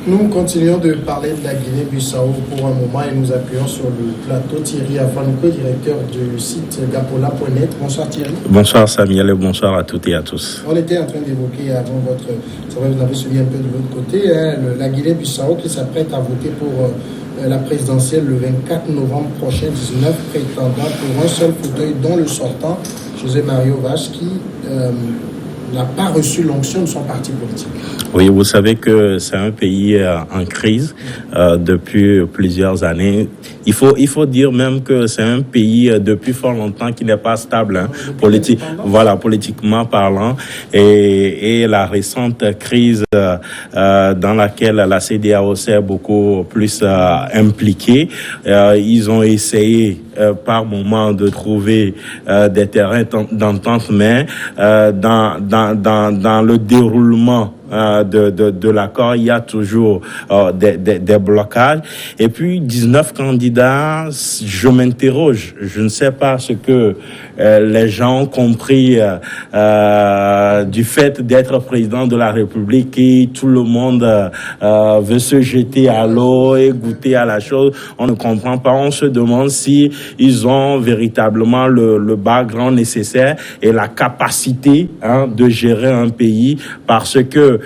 Nous continuons de parler de la Guinée-Bissau pour un moment et nous appuyons sur le plateau Thierry Afanouko, directeur du site gapola.net. Bonsoir Thierry. Bonsoir Samuel et bonsoir à toutes et à tous. On était en train d'évoquer avant votre... C'est vrai, vous l'avez suivi un peu de l'autre côté, la Guinée-Bissau qui s'apprête à voter pour la présidentielle le 24 novembre prochain, 19 prétendants pour un seul fauteuil, dont le sortant, José Mario Vaz, qui n'a pas reçu l'onction de son parti politique. Oui, vous savez que c'est un pays en crise depuis plusieurs années. Il faut dire même que c'est un pays depuis fort longtemps qui n'est pas stable, politiquement parlant. Et la récente crise dans laquelle la CEDEAO s'est beaucoup plus impliquée, ils ont essayé par moment de trouver des terrains d'entente, mais dans le déroulement de l'accord, il y a toujours des blocages. Et puis 19 candidats, je m'interroge. Je ne sais pas ce que les gens ont compris du fait d'être président de la République et tout le monde veut se jeter à l'eau et goûter à la chose. On ne comprend pas. On se demande si ils ont véritablement le background nécessaire et la capacité de gérer un pays, parce que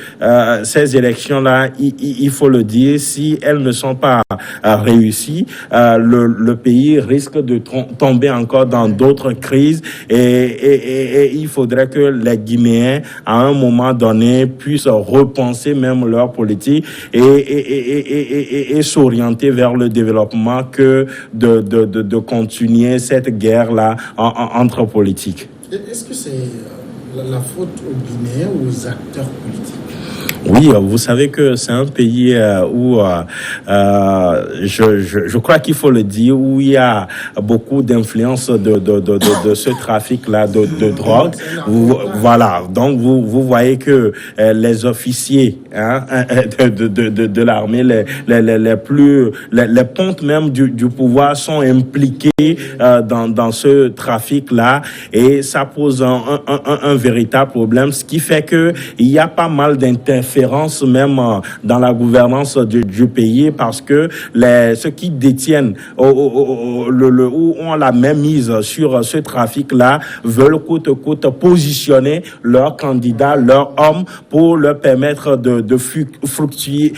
ces élections-là, il faut le dire, si elles ne sont pas réussies, le pays risque de tomber encore dans d'autres crises et il faudrait que les Guinéens, à un moment donné, puissent repenser même leur politique et s'orienter vers le développement que de continuer cette guerre-là entre politiques. Est-ce que c'est la faute aux Guinéens ou aux acteurs politiques? Oui, vous savez que c'est un pays où je crois qu'il faut le dire, où il y a beaucoup d'influence de ce trafic-là de drogue. Voilà, donc vous voyez que les officiers de l'armée, les pontes même du pouvoir sont impliqués dans ce trafic-là, et ça pose un véritable problème, ce qui fait que il y a pas mal d'interférences même dans la gouvernance du pays, parce que ceux qui détiennent ou ont la même mise sur ce trafic-là veulent coûte que coûte positionner leurs candidats, leurs hommes, pour leur permettre de fructifier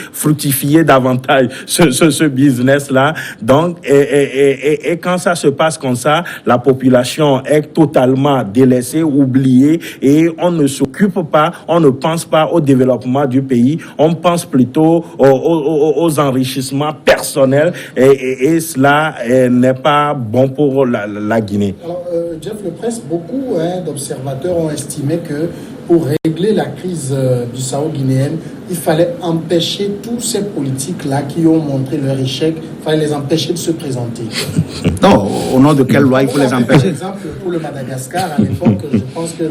davantage ce business-là. Donc, et quand ça se passe comme ça, la population est totalement délaissée, oubliée, et on ne s'occupe pas, on ne pense pas au développement du pays, on pense plutôt aux enrichissements personnels, et cela n'est pas bon pour la Guinée. Alors, Jeff Le Presse, beaucoup d'observateurs ont estimé que pour régler la crise bissau-guinéenne, il fallait empêcher tous ces politiques-là qui ont montré leur échec, il fallait les empêcher de se présenter. Non, au nom de quelle loi il faut les empêcher? Par exemple, pour le Madagascar, à l'époque, je pense que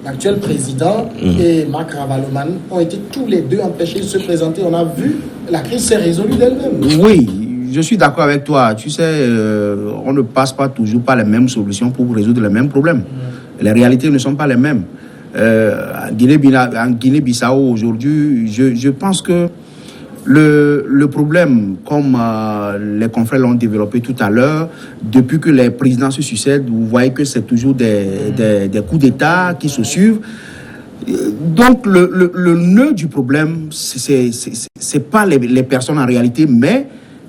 l'actuel président et Marc Ravaloman ont été tous les deux empêchés de se présenter. On a vu, la crise s'est résolue d'elle-même. Oui, je suis d'accord avec toi. Tu sais, on ne passe pas toujours par les mêmes solutions pour résoudre les mêmes problèmes. Les réalités ne sont pas les mêmes. En Guinée-Bissau, aujourd'hui, je pense que le problème, comme les confrères l'ont développé tout à l'heure, depuis que les présidents se succèdent, vous voyez que c'est toujours des coups d'État qui se suivent. Donc, le nœud du problème, c'est pas les personnes en réalité, mais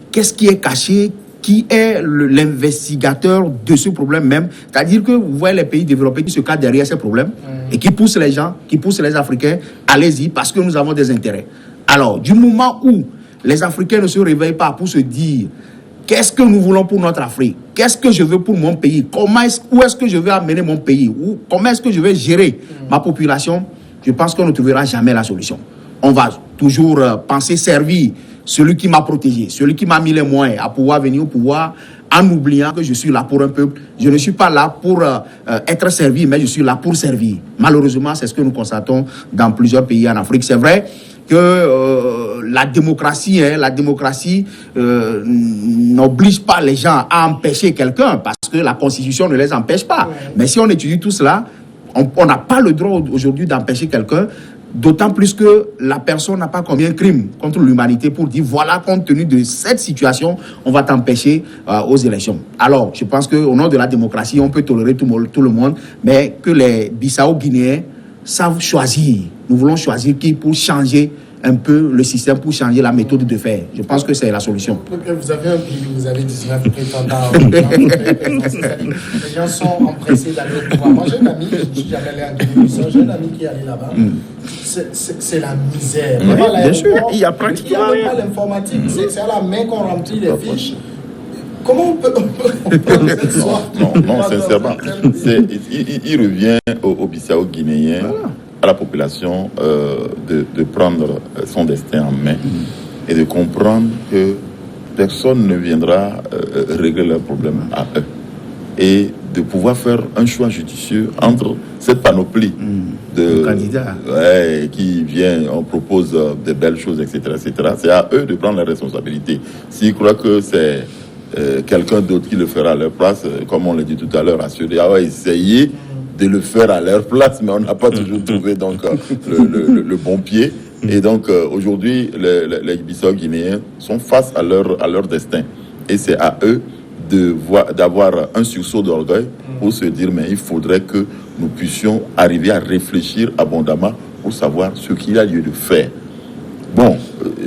qu'est-ce qui est caché, qui est l'investigateur de ce problème même. C'est-à-dire que vous voyez les pays développés qui se cachent derrière ces problèmes et qui poussent les gens, qui poussent les Africains, allez-y, parce que nous avons des intérêts. Alors, du moment où les Africains ne se réveillent pas pour se dire qu'est-ce que nous voulons pour notre Afrique, qu'est-ce que je veux pour mon pays, où est-ce que je veux amener mon pays, comment est-ce que je vais gérer ma population, je pense qu'on ne trouvera jamais la solution. On va toujours penser servir celui qui m'a protégé, celui qui m'a mis les moyens à pouvoir venir au pouvoir, en oubliant que je suis là pour un peuple. Je ne suis pas là pour être servi, mais je suis là pour servir. Malheureusement, c'est ce que nous constatons dans plusieurs pays en Afrique. C'est vrai que la démocratie n'oblige pas les gens à empêcher quelqu'un, parce que la Constitution ne les empêche pas. Mais si on étudie tout cela, on n'a pas le droit aujourd'hui d'empêcher quelqu'un D'autant plus que la personne n'a pas commis un crime contre l'humanité pour dire voilà, compte tenu de cette situation, on va t'empêcher aux élections. Alors, je pense qu'au nom de la démocratie, on peut tolérer tout le monde, mais que les Bissau-Guinéens savent choisir. Nous voulons choisir qui pour changer un peu le système, pour changer la méthode de faire. Je pense que c'est la solution. Vous avez un pays où vous avez 19 prétendants. Les gens sont empressés d'aller au pouvoir. Moi, j'ai un ami, je suis jamais allé à Guinée-Bissau, j'ai un ami qui est allé là-bas. C'est la misère. Bien sûr, il y a pratiquement rien. Il n'y a pas l'informatique, c'est à la main qu'on remplit les fiches. Comment on peut cette sorte? Non, sincèrement. Il revient aux Bissau-Guinéens, à la population, de prendre son destin en main et de comprendre que personne ne viendra régler leurs problèmes à eux. Et de pouvoir faire un choix judicieux entre cette panoplie de candidats qui vient, on propose de belles choses, etc., etc. C'est à eux de prendre la responsabilité. S'ils croient que c'est quelqu'un d'autre qui le fera à leur place, comme on l'a dit tout à l'heure, à essayer de le faire à leur place, mais on n'a pas toujours trouvé donc le bon pied. Et donc aujourd'hui, les Bissau-Guinéens sont face à leur destin. Et c'est à eux d'avoir un sursaut d'orgueil pour se dire, mais il faudrait que nous puissions arriver à réfléchir abondamment pour savoir ce qu'il y a lieu de faire. Bon,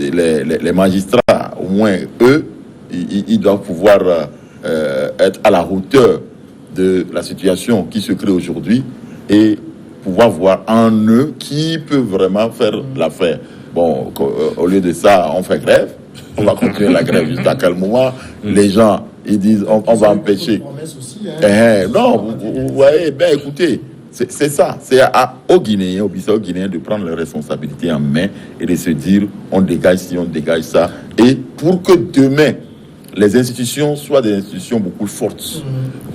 les magistrats, au moins eux, ils doivent pouvoir être à la hauteur de la situation qui se crée aujourd'hui et pouvoir voir en eux qui peut vraiment faire l'affaire. Bon, au lieu de ça, on fait grève. On va continuer la grève jusqu'à quel moment les gens ils disent on va empêcher. Non, vous voyez, ben écoutez, c'est ça. C'est aux Guinéens, aux Bissau-Guinéens de prendre leurs responsabilités en main et de se dire on dégage ci, on dégage ça. Et pour que demain, les institutions soient des institutions beaucoup fortes.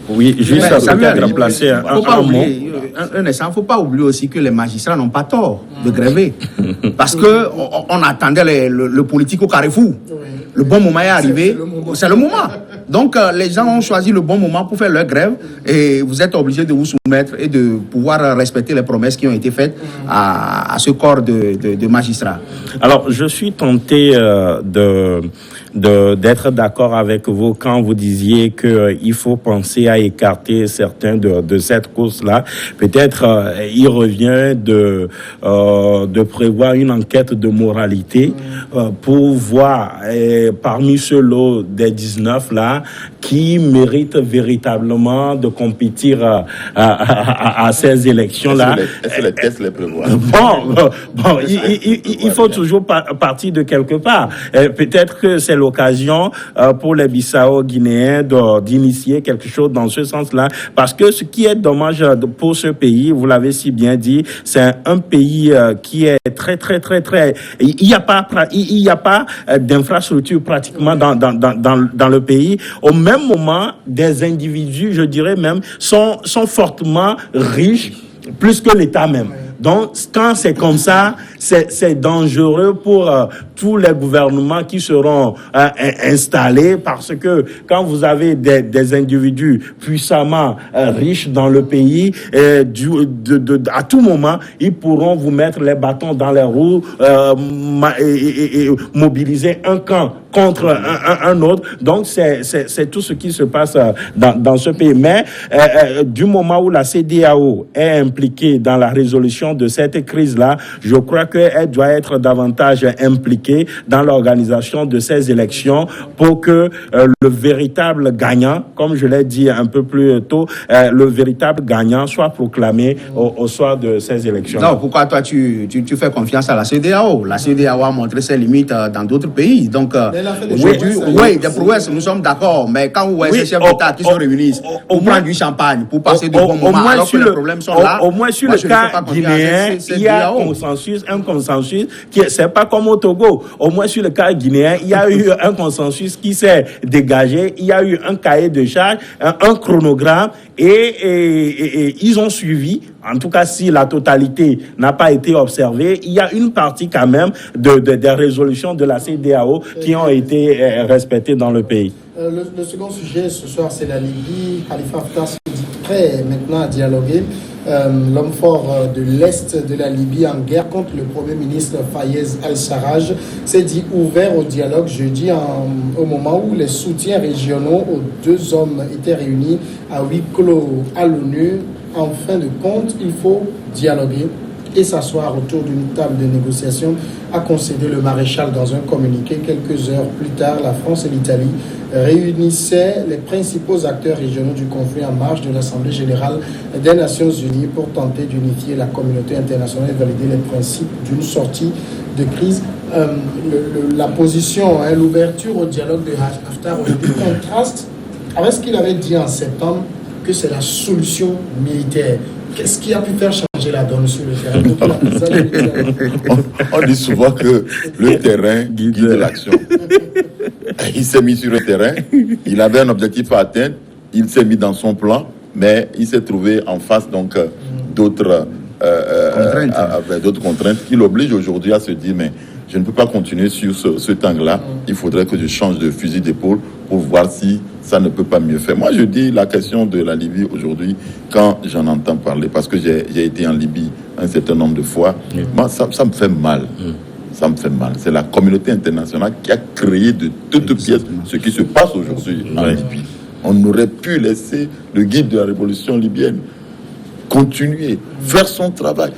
Oui, juste à remplacer un mot. Il ne faut pas oublier aussi que les magistrats n'ont pas tort de gréver. Parce qu'on attendait le politique au carrefour. Le bon moment est arrivé, c'est le moment. Donc les gens ont choisi le bon moment pour faire leur grève et vous êtes obligés de vous soumettre et de pouvoir respecter les promesses qui ont été faites à ce corps de magistrats. Alors, je suis tenté d'être d'accord avec vous quand vous disiez qu'il faut penser à écarter certains de cette course-là. Peut-être il revient de prévoir une enquête de moralité pour voir parmi ce lot des 19 là qui méritent véritablement de compétir à ces élections-là. Est-ce que les tests les prévoient? Bon, il faut toujours partir de quelque part. Peut-être que c'est l'occasion pour les Bissau-Guinéens d'initier quelque chose dans ce sens-là, parce que ce qui est dommage pour ce pays, vous l'avez si bien dit, c'est un pays qui est très. Il n'y a pas d'infrastructure pratiquement dans le pays. Au même moment, des individus, je dirais même, sont fortement riches, plus que l'État même. Donc, quand c'est comme ça, c'est dangereux pour tous les gouvernements qui seront installés, parce que quand vous avez des individus puissamment riches dans le pays, à tout moment, ils pourront vous mettre les bâtons dans les roues et mobiliser un camp contre un autre. Donc, c'est tout ce qui se passe dans ce pays. Mais du moment où la CEDEAO est impliquée dans la résolution de cette crise-là, je crois qu'elle doit être davantage impliquée dans l'organisation de ces élections pour que le véritable gagnant, comme je l'ai dit un peu plus tôt, le véritable gagnant soit proclamé au soir de ces élections. Non, pourquoi toi tu fais confiance à la CEDEAO? La CEDEAO a montré ses limites dans d'autres pays. Donc, oui, des prouesses, nous sommes d'accord, mais quand vous voyez ces chefs d'État qui se réunissent pour prendre du champagne, pour passer de bons moments, alors que les problèmes sont là, au moins sur le cas guinéen, il y a un consensus qui c'est pas comme au Togo. Au moins sur le cas guinéen, il y a eu un consensus qui s'est dégagé. Il y a eu un cahier de charge, un chronogramme, et ils ont suivi. En tout cas, si la totalité n'a pas été observée, il y a une partie quand même des résolutions de la CEDEAO qui ont été respectées dans le pays. Le second sujet ce soir, c'est la Libye. Khalifa Haftar se dit prêt maintenant à dialoguer l'homme fort de l'Est de la Libye en guerre contre le Premier ministre Fayez al-Sarraj, s'est dit ouvert au dialogue jeudi au moment où les soutiens régionaux aux deux hommes étaient réunis à huis clos à l'ONU. En fin de compte, il faut dialoguer et s'asseoir autour d'une table de négociation, a concédé le maréchal dans un communiqué. Quelques heures plus tard, la France et l'Italie réunissaient les principaux acteurs régionaux du conflit en marge de l'Assemblée générale des Nations unies pour tenter d'unifier la communauté internationale et valider les principes d'une sortie de crise. La position, l'ouverture au dialogue de Haftar contraste avec ce qu'il avait dit en septembre, que c'est la solution militaire. Qu'est-ce qui a pu faire changer la donne sur le terrain? On dit souvent que le terrain guide l'action. Il s'est mis sur le terrain, il avait un objectif à atteindre, il s'est mis dans son plan, mais il s'est trouvé en face donc d'autres contraintes qui l'obligent aujourd'hui à se dire mais je ne peux pas continuer sur ce angle-là, il faudrait que je change de fusil d'épaule pour voir si ça ne peut pas mieux faire. Moi, je dis la question de la Libye aujourd'hui, quand j'en entends parler, parce que j'ai été en Libye un certain nombre de fois, moi, ça me fait mal. Ça me fait mal. C'est la communauté internationale qui a créé de toutes pièces ce qui se passe aujourd'hui en Libye. On aurait pu laisser le guide de la révolution libyenne continuer, faire son travail.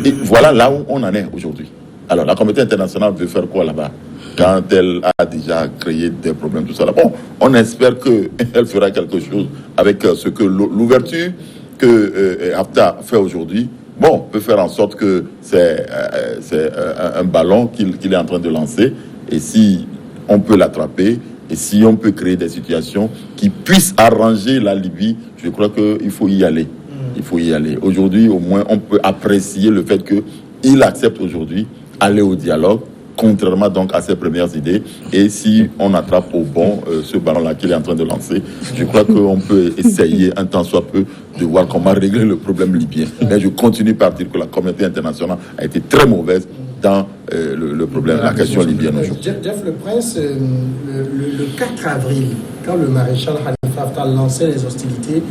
Et voilà là où on en est aujourd'hui. Alors, la communauté internationale veut faire quoi là-bas? Quand elle a déjà créé des problèmes, tout ça là. Bon, on espère qu'elle fera quelque chose avec ce que l'ouverture que Haftar fait aujourd'hui, bon, peut faire en sorte que c'est un ballon qu'il est en train de lancer. Et si on peut l'attraper, et si on peut créer des situations qui puissent arranger la Libye, je crois qu'il faut y aller. Il faut y aller. Aujourd'hui, au moins, on peut apprécier le fait qu'il accepte aujourd'hui aller au dialogue, contrairement donc à ses premières idées. Et si on attrape au bon ce ballon-là qu'il est en train de lancer, je crois qu'on peut essayer un temps soit peu de voir comment régler le problème libyen. Mais je continue par dire que la communauté internationale a été très mauvaise dans le problème, la question libyenne aujourd'hui. Jeff Le Prince, le 4 avril, quand le maréchal Khalifa Haftar lançait les hostilités,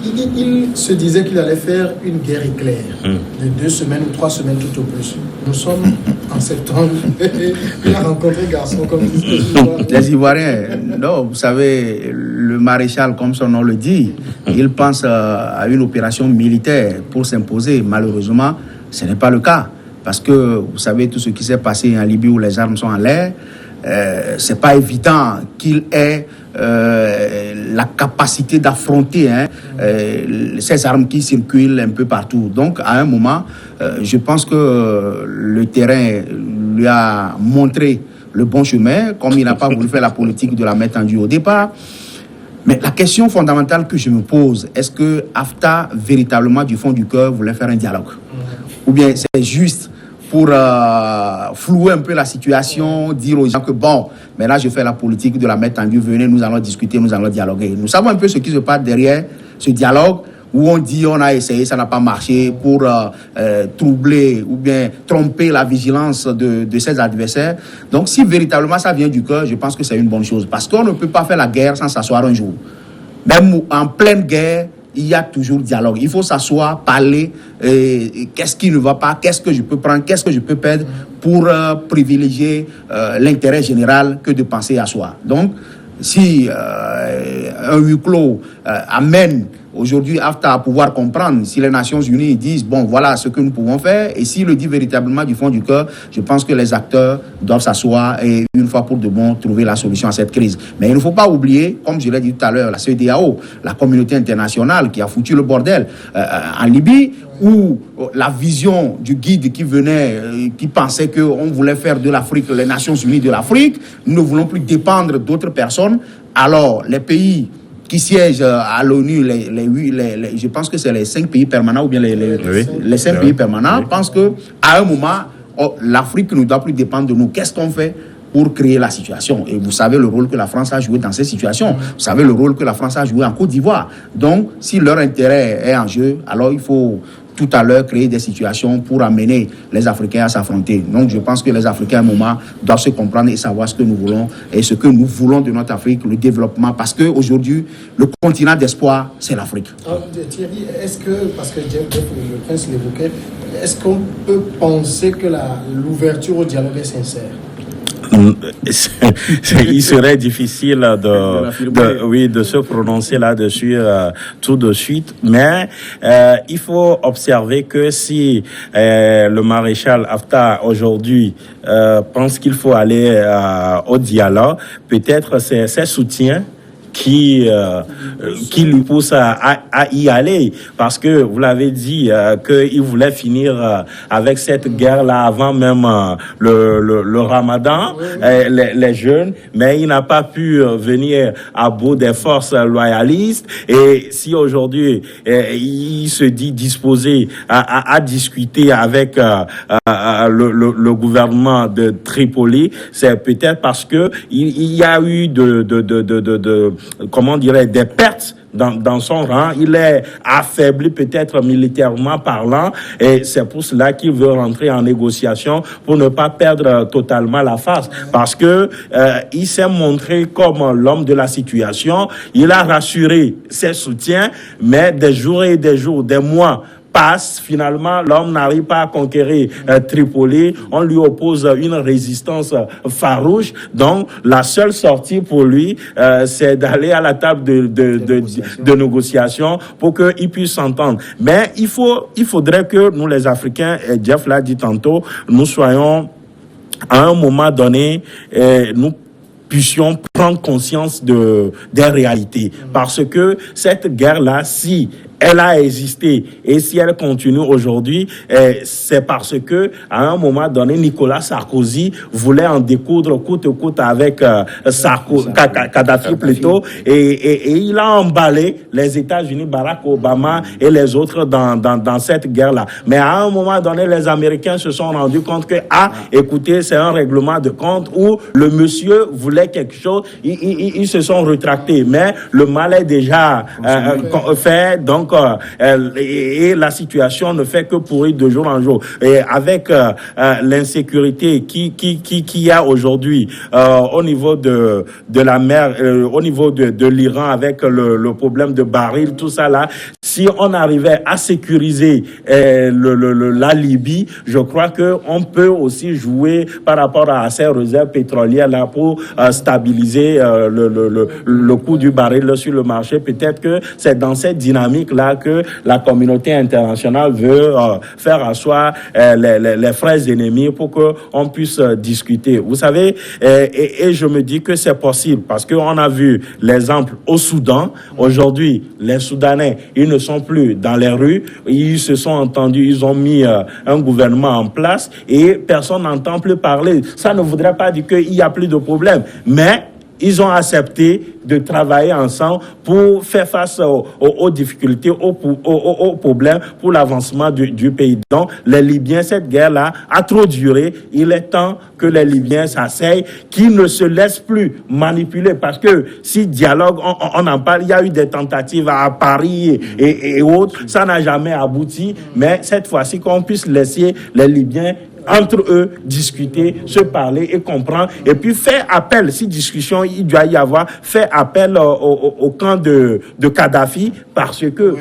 il se disait qu'il allait faire une guerre éclair de 2 semaines ou 3 semaines tout au plus. Nous sommes en septembre. Il a rencontré garçon comme les Ivoiriens. Non, vous savez, le maréchal, comme son nom le dit, il pense à une opération militaire pour s'imposer. Malheureusement, ce n'est pas le cas. Parce que, vous savez, tout ce qui s'est passé en Libye où les armes sont en l'air, c'est pas évident qu'il ait la capacité d'affronter ces armes qui circulent un peu partout. Donc, à un moment, je pense que le terrain lui a montré le bon chemin, comme il n'a pas voulu faire la politique de la main tendue au départ. Mais la question fondamentale que je me pose, est-ce que Haftar, véritablement, du fond du cœur, voulait faire un dialogue? Ou bien c'est juste pour flouer un peu la situation, dire aux gens que bon, mais là je fais la politique de la main tendue, venez, nous allons discuter, nous allons dialoguer. Nous savons un peu ce qui se passe derrière ce dialogue, où on dit on a essayé, ça n'a pas marché, pour troubler ou bien tromper la vigilance de ses adversaires. Donc si véritablement ça vient du cœur, je pense que c'est une bonne chose. Parce qu'on ne peut pas faire la guerre sans s'asseoir un jour. Même en pleine guerre, il y a toujours dialogue. Il faut s'asseoir, parler, qu'est-ce qui ne va pas, qu'est-ce que je peux prendre, qu'est-ce que je peux perdre pour privilégier l'intérêt général que de penser à soi. Donc, si un huis clos amène aujourd'hui Haftar à pouvoir comprendre, si les Nations Unies disent, bon, voilà ce que nous pouvons faire, et s'il le dit véritablement du fond du cœur, je pense que les acteurs doivent s'asseoir et, une fois pour de bon, trouver la solution à cette crise. Mais il ne faut pas oublier, comme je l'ai dit tout à l'heure, la CEDEAO, la communauté internationale qui a foutu le bordel en Libye, où la vision du guide qui venait, qui pensait qu'on voulait faire de l'Afrique les Nations Unies de l'Afrique, nous ne voulons plus dépendre d'autres personnes. Alors, les pays qui siègent à l'ONU, je pense que c'est les 5 pays permanents, ou bien les 5 pays permanents, pensent qu'à un moment, l'Afrique ne doit plus dépendre de nous. Qu'est-ce qu'on fait pour créer la situation? Et vous savez le rôle que la France a joué dans ces situations. Vous savez le rôle que la France a joué en Côte d'Ivoire. Donc, si leur intérêt est en jeu, alors il faut tout à l'heure créer des situations pour amener les Africains à s'affronter. Donc je pense que les Africains à un moment doivent se comprendre et savoir ce que nous voulons et ce que nous voulons de notre Afrique, le développement, parce qu'aujourd'hui, le continent d'espoir, c'est l'Afrique. Thierry, est-ce que, parce que Jeff, le prince l'évoquait, est-ce qu'on peut penser que l'ouverture au dialogue est sincère? Il serait difficile de se prononcer là-dessus tout de suite, mais il faut observer que si le maréchal Haftar aujourd'hui pense qu'il faut aller au dialogue, peut-être c'est ses soutiens qui lui pousse à y aller, parce que vous l'avez dit qu'il voulait finir avec cette guerre-là avant même le Ramadan, les jeunes, mais il n'a pas pu venir à bout des forces loyalistes. Et si aujourd'hui il se dit disposé à discuter avec le gouvernement de Tripoli, c'est peut-être parce que il y a eu comment dirais, des pertes dans son rang. Il est affaibli peut-être militairement parlant, et c'est pour cela qu'il veut rentrer en négociation pour ne pas perdre totalement la face, parce que il s'est montré comme l'homme de la situation. Il a rassuré ses soutiens, mais des jours et des jours, des mois passe, finalement, l'homme n'arrive pas à conquérir Tripoli. On lui oppose une résistance farouche. Donc, la seule sortie pour lui, c'est d'aller à la table de négociation pour qu'il puisse s'entendre. Mais il faudrait que nous, les Africains, et Jeff l'a dit tantôt, nous soyons, à un moment donné, nous puissions prendre conscience des réalités. Parce que cette guerre-là, si elle a existé et si elle continue aujourd'hui, c'est parce que à un moment donné, Nicolas Sarkozy voulait en découdre coûte que coûte avec Kadhafi plutôt, et il a emballé les États-Unis, Barack Obama et les autres dans cette guerre-là. Mais à un moment donné, les Américains se sont rendus compte que écoutez, c'est un règlement de compte où le monsieur voulait quelque chose, ils se sont rétractés, mais le mal est déjà fait. Donc et la situation ne fait que pourrir de jour en jour. Et avec l'insécurité qui y a aujourd'hui au niveau de la mer, au niveau de l'Iran, avec le problème de barils, tout ça là, si on arrivait à sécuriser la Libye, je crois que on peut aussi jouer par rapport à ces réserves pétrolières là pour stabiliser le coût du baril sur le marché. Peut-être que c'est dans cette dynamique là que la communauté internationale veut faire asseoir les frères ennemis pour que on puisse discuter. Vous savez, et je me dis que c'est possible parce qu'on a vu l'exemple au Soudan. Aujourd'hui, les Soudanais, ils ne sont plus dans les rues, ils se sont entendus, ils ont mis un gouvernement en place et personne n'entend plus parler. Ça ne voudrait pas dire qu'il n'y a plus de problème, mais ils ont accepté de travailler ensemble pour faire face aux difficultés, aux problèmes pour l'avancement du pays. Donc, les Libyens, cette guerre-là a trop duré. Il est temps que les Libyens s'asseyent, qu'ils ne se laissent plus manipuler. Parce que si dialogue, on en parle, il y a eu des tentatives à Paris et autres, ça n'a jamais abouti. Mais cette fois-ci, qu'on puisse laisser les Libyens entre eux discuter, se parler et comprendre, et puis faire appel, si discussion il doit y avoir, faire appel au camp de Kadhafi, parce que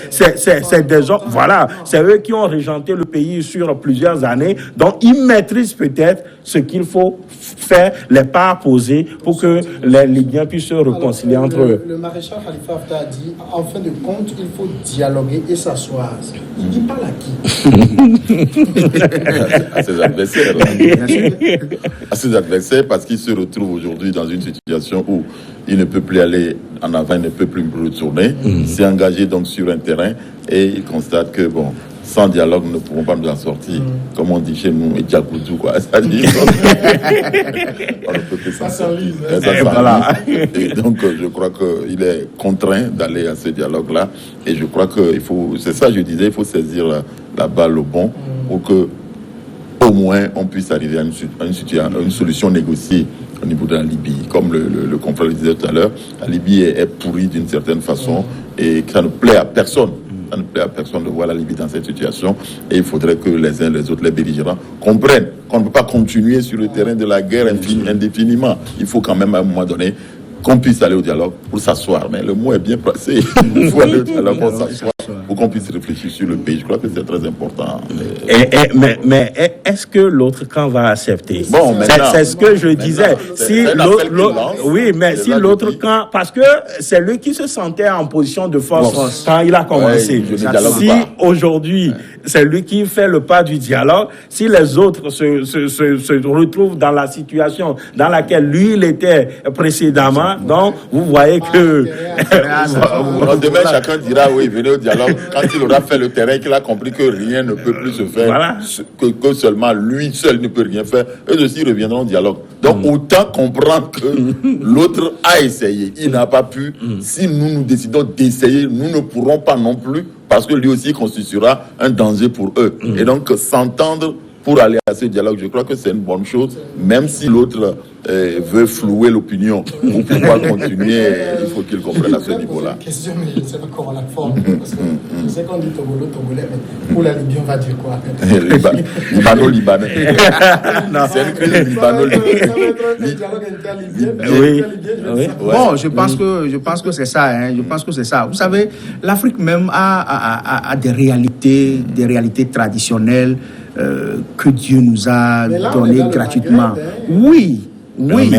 c'est des hommes, voilà, c'est eux qui ont régenté le pays sur plusieurs années, donc ils maîtrisent peut-être ce qu'il faut faire, les pas posés pour que les Libyens puissent se réconcilier entre eux. Le maréchal Khalifa Haftar a dit, en fin de compte, il faut dialoguer et s'asseoir. Il parle à qui? À ses adversaires. À ses adversaires, parce qu'il se retrouve aujourd'hui dans une situation où il ne peut plus aller en avant, il ne peut plus retourner. Il s'est engagé donc sur un terrain et il constate que, bon, sans dialogue, nous ne pourrons pas nous en sortir. Comme on dit chez nous, et Djakoudou, quoi. C'est-à-dire, on ne peut que s'en sortir. Et donc, je crois qu'il est contraint d'aller à ce dialogue-là. Et je crois qu'il faut, c'est ça que je disais, il faut saisir la balle au bon pour que, au moins, on puisse arriver à une solution négociée au niveau de la Libye. Comme le confrère le disait tout à l'heure, la Libye est pourrie d'une certaine façon et que ça ne plaît à personne. Ça ne plaît à personne de voir la Libye dans cette situation. Et il faudrait que les uns les autres, les belligérants, comprennent qu'on ne peut pas continuer sur le terrain de la guerre indéfiniment. Il faut quand même à un moment donné qu'on puisse aller au dialogue pour s'asseoir. Mais le mot est bien placé. Il faut aller au dialogue pour s'asseoir, pour qu'on puisse réfléchir sur le pays. Je crois que c'est très important. Mais est-ce que l'autre camp va accepter? Bon, c'est ce que je disais. Si oui, mais si l'autre camp, parce que c'est lui qui se sentait en position de force quand il a commencé. Si aujourd'hui c'est lui qui fait le pas du dialogue, si les autres se retrouvent dans la situation dans laquelle lui il était précédemment, donc vous voyez que demain chacun dira oui, venez au dialogue quand il aura fait le terrain, qu'il a compris que rien ne peut plus se faire, voilà. que seulement lui seul ne peut rien faire, eux aussi reviendront au dialogue. Donc autant comprendre que l'autre a essayé, il n'a pas pu. Si nous décidons d'essayer, nous ne pourrons pas non plus, parce que lui aussi constituera un danger pour eux. Et donc s'entendre pour aller à ce dialogue, je crois que c'est une bonne chose, même si l'autre veut flouer l'opinion pour pouvoir continuer, il faut qu'il comprenne à ce niveau-là. Une question, mais je ne sais pas comment la forme, parce que je sais qu'on dit Togolais, mais pour la Libye, on va dire quoi? Libano-Libanais. C'est une crise libano-libanaise. Bon, je pense que c'est ça. Hein. Je pense que c'est ça. Vous savez, l'Afrique même a des réalités traditionnelles que Dieu nous a données gratuitement. Oui. Oui,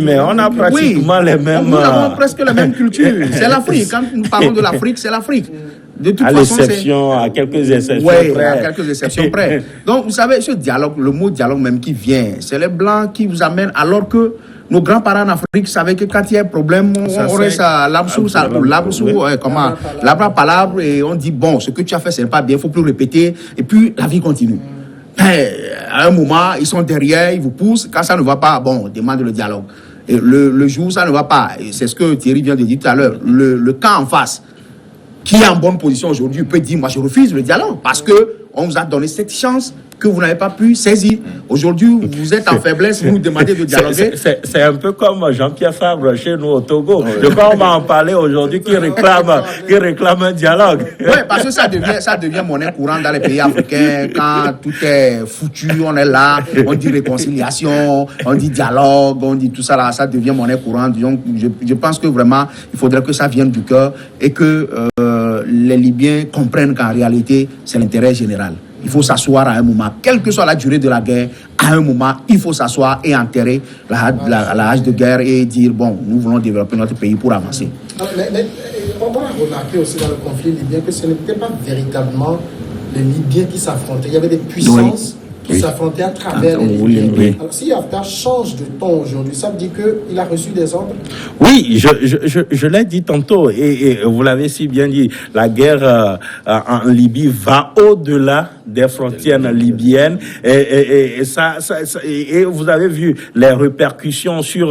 mais on a pratiquement les mêmes. Nous avons presque la même culture. C'est l'Afrique. Quand nous parlons de l'Afrique, c'est l'Afrique. De toute façon, à quelques exceptions près. À quelques exceptions près. Donc, vous savez, ce dialogue, le mot dialogue même qui vient, c'est les Blancs qui vous amènent, alors que nos grands-parents en Afrique savaient que quand il y a un problème, on reste à l'arbre palabre, et on dit, bon, ce que tu as fait, ce n'est pas bien, il ne faut plus répéter, et puis la vie continue. À un moment, ils sont derrière, ils vous poussent. Quand ça ne va pas, bon, on demande le dialogue. Et le jour où ça ne va pas, c'est ce que Thierry vient de dire tout à l'heure, le camp en face, qui est en bonne position aujourd'hui, peut dire, moi je refuse le dialogue, parce qu'on vous a donné cette chance que vous n'avez pas pu saisir. Aujourd'hui, vous êtes en faiblesse, vous nous demandez de dialoguer. C'est un peu comme Jean-Pierre Fabre chez nous au Togo. Je crois qu'on va en parler aujourd'hui, qui réclame un dialogue. Oui, parce que ça devient monnaie courante dans les pays africains. Quand tout est foutu, on est là, on dit réconciliation, on dit dialogue, on dit tout ça là, ça devient monnaie courante. Donc, je pense que vraiment, il faudrait que ça vienne du cœur et que les Libyens comprennent qu'en réalité, c'est l'intérêt général. Il faut s'asseoir à un moment, quelle que soit la durée de la guerre, à un moment, il faut s'asseoir et enterrer la hache de guerre et dire, bon, nous voulons développer notre pays pour avancer. Mais on va remarquer aussi dans le conflit libyen que ce n'était pas véritablement les Libyens qui s'affrontaient. Il y avait des puissances qui s'affrontaient à travers les Libyens. Oui. Alors si Haftar change de ton aujourd'hui, ça veut dire qu'il a reçu des ordres? Oui, je l'ai dit tantôt, et vous l'avez si bien dit, la guerre en Libye va au-delà des frontières libyennes, et vous avez vu les répercussions sur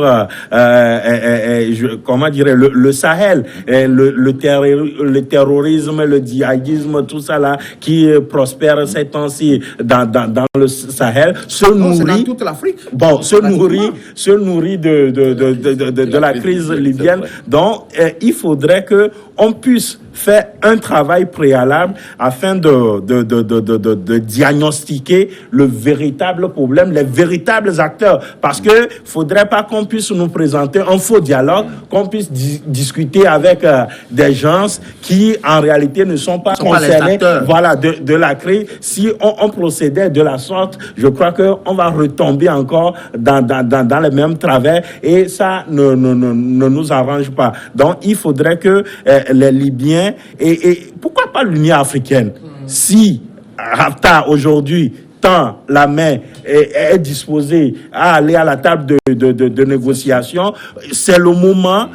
comment dirais le Sahel, le terrorisme, le djihadisme, tout ça là qui prospère ces temps-ci dans le Sahel, se nourrit dans toute l'Afrique. Bon, se nourrit de la crise libyenne. Donc, il faudrait que on puisse faire un travail préalable afin de diagnostiquer le véritable problème, les véritables acteurs. Parce que faudrait pas qu'on puisse nous présenter un faux dialogue, qu'on puisse discuter avec des gens qui, en réalité, ne sont pas concernés, voilà, de la crise. Si on procédait de la sorte, je crois qu'on va retomber encore dans les mêmes travers, et ça ne nous arrange pas. Donc, il faudrait que les Libyens et pourquoi pas l'Union africaine, si Haftar aujourd'hui tend la main et est disposé à aller à la table de négociation, c'est le moment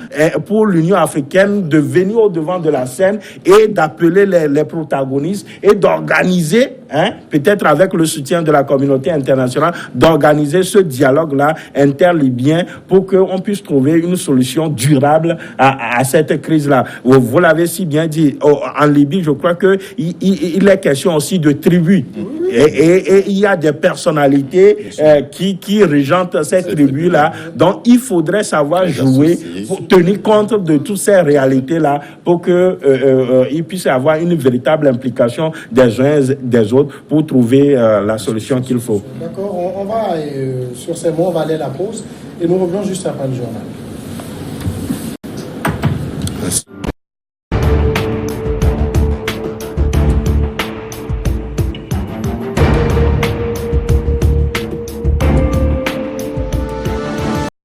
pour l'Union africaine de venir au devant de la scène et d'appeler les protagonistes et d'organiser, peut-être avec le soutien de la communauté internationale, d'organiser ce dialogue-là interlibyen pour qu'on puisse trouver une solution durable à cette crise-là. Vous l'avez si bien dit, en Libye, je crois qu'il est question aussi de tribus. Et il y a des personnalités qui régentent ces tribus vue-là. Donc, il faudrait savoir jouer, pour tenir compte de toutes ces réalités-là pour qu'il puisse y avoir une véritable implication des uns et des autres pour trouver la solution qu'il faut. D'accord, on va, sur ces mots, on va aller à la pause et nous revenons juste après le journal.